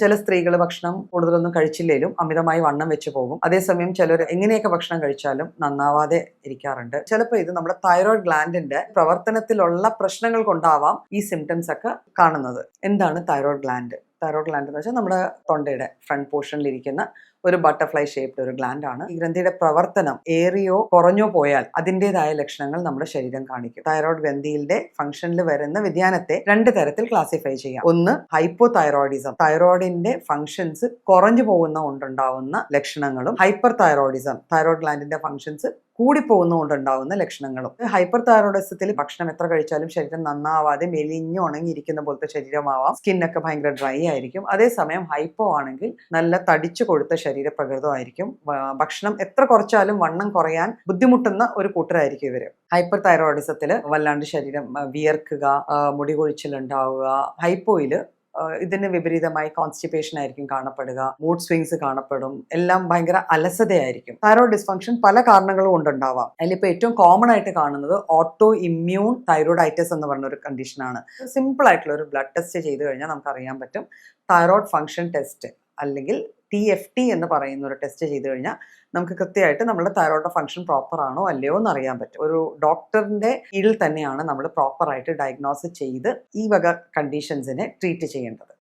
ചില സ്ത്രീകൾ ഭക്ഷണം കൂടുതലൊന്നും കഴിച്ചില്ലേലും അമിതമായി വണ്ണം വെച്ച് പോകും. അതേസമയം ചിലർ എങ്ങനെയൊക്കെ ഭക്ഷണം കഴിച്ചാലും നന്നാവാതെ ഇരിക്കാറുണ്ട്. ചിലപ്പോൾ ഇത് നമ്മുടെ തൈറോയ്ഡ് ഗ്ലാൻഡിന്റെ പ്രവർത്തനത്തിലുള്ള പ്രശ്നങ്ങൾ കൊണ്ടാവാം ഈ സിംറ്റംസ് ഒക്കെ കാണുന്നത്. എന്താണ് തൈറോയ്ഡ് ഗ്ലാൻഡ്? തൈറോയ്ഡ് ഗ്ലാൻഡ് എന്ന് വെച്ചാൽ നമ്മുടെ തൊണ്ടയുടെ ഫ്രണ്ട് പോർഷനിൽ ഇരിക്കുന്ന ഒരു ബട്ടർഫ്ലൈ ഷേപ്ഡ് ഒരു ഗ്ലാൻഡ് ആണ്. ഈ ഗ്രന്ഥിയുടെ പ്രവർത്തനം ഏറിയോ കുറഞ്ഞോ പോയാൽ അതിൻ്റെതായ ലക്ഷണങ്ങൾ നമ്മുടെ ശരീരം കാണിക്കും. തൈറോയ്ഡ് ഗ്രന്ഥിയുടെ ഫംഗ്ഷനിൽ വരുന്ന വ്യതിയാനത്തെ 2 തരത്തിൽ ക്ലാസിഫൈ ചെയ്യാം. ഒന്ന് ഹൈപ്പോ തൈറോയിഡിസം, തൈറോയിഡിന്റെ ഫംഗ്ഷൻസ് കുറഞ്ഞു പോകുന്ന കൊണ്ടുണ്ടാവുന്ന ലക്ഷണങ്ങളും, ഹൈപ്പർ തൈറോയിഡിസം, തൈറോയ്ഡ് ഗ്ലാൻഡിന്റെ ഫംഗ്ഷൻസ് കൂടിപ്പോകുന്നതുകൊണ്ടുണ്ടാവുന്ന ലക്ഷണങ്ങളും. ഹൈപ്പർ തൈറോയിഡിസത്തിൽ ഭക്ഷണം എത്ര കഴിച്ചാലും ശരീരം നന്നാവാതെ മെലിഞ്ഞു ഉണങ്ങിയിരിക്കുന്ന പോലത്തെ ശരീരമാവാം, സ്കിന്നൊക്കെ ഭയങ്കര ഡ്രൈ ആയിരിക്കും. അതേസമയം ഹൈപ്പോ ആണെങ്കിൽ നല്ല തടിച്ചു കൊഴുത്ത ശരീരപ്രകൃതമായിരിക്കും. ഭക്ഷണം എത്ര കുറച്ചാലും വണ്ണം കുറയാൻ ബുദ്ധിമുട്ടുന്ന ഒരു കൂട്ടരായിരിക്കും ഇവര്. ഹൈപ്പർ തൈറോയിഡിസത്തിൽ വല്ലാണ്ട് ശരീരം വിയർക്കുക, മുടി കൊഴിച്ചിലുണ്ടാവുക. ഹൈപ്പോയില് ഇതിന് വിപരീതമായി കോൺസ്റ്റിപ്പേഷൻ ആയിരിക്കും കാണപ്പെടുക, മൂഡ് സ്വിങ്സ് കാണപ്പെടും, എല്ലാം ഭയങ്കര അലസതയായിരിക്കും. തൈറോയ്ഡ് ഡിസ്ഫങ്ഷൻ പല കാരണങ്ങളും കൊണ്ടുണ്ടാവാം. അതിലിപ്പോൾ ഏറ്റവും കോമൺ ആയിട്ട് കാണുന്നത് ഓട്ടോ ഇമ്മ്യൂൺ തൈറോയിഡൈറ്റിസ് എന്ന് പറഞ്ഞൊരു കണ്ടീഷനാണ്. സിമ്പിൾ ആയിട്ടുള്ള ഒരു ബ്ലഡ് ടെസ്റ്റ് ചെയ്ത് കഴിഞ്ഞാൽ നമുക്ക് അറിയാൻ പറ്റും. തൈറോയ്ഡ് ഫംഗ്ഷൻ ടെസ്റ്റ് അല്ലെങ്കിൽ TFT എന്ന് പറയുന്ന ഒരു ടെസ്റ്റ് ചെയ്ത് കഴിഞ്ഞാൽ നമുക്ക് കൃത്യമായിട്ട് നമ്മുടെ തൈറോയ്ഡ് ഫംഗ്ഷൻ പ്രോപ്പർ ആണോ അല്ലയോ എന്ന് അറിയാൻ പറ്റും. ഒരു ഡോക്ടറിന്റെ കീഴിൽ തന്നെയാണ് നമ്മൾ പ്രോപ്പറായിട്ട് ഡയഗ്നോസ് ചെയ്ത് ഈ വക കണ്ടീഷൻസിനെ ട്രീറ്റ് ചെയ്യേണ്ടത്.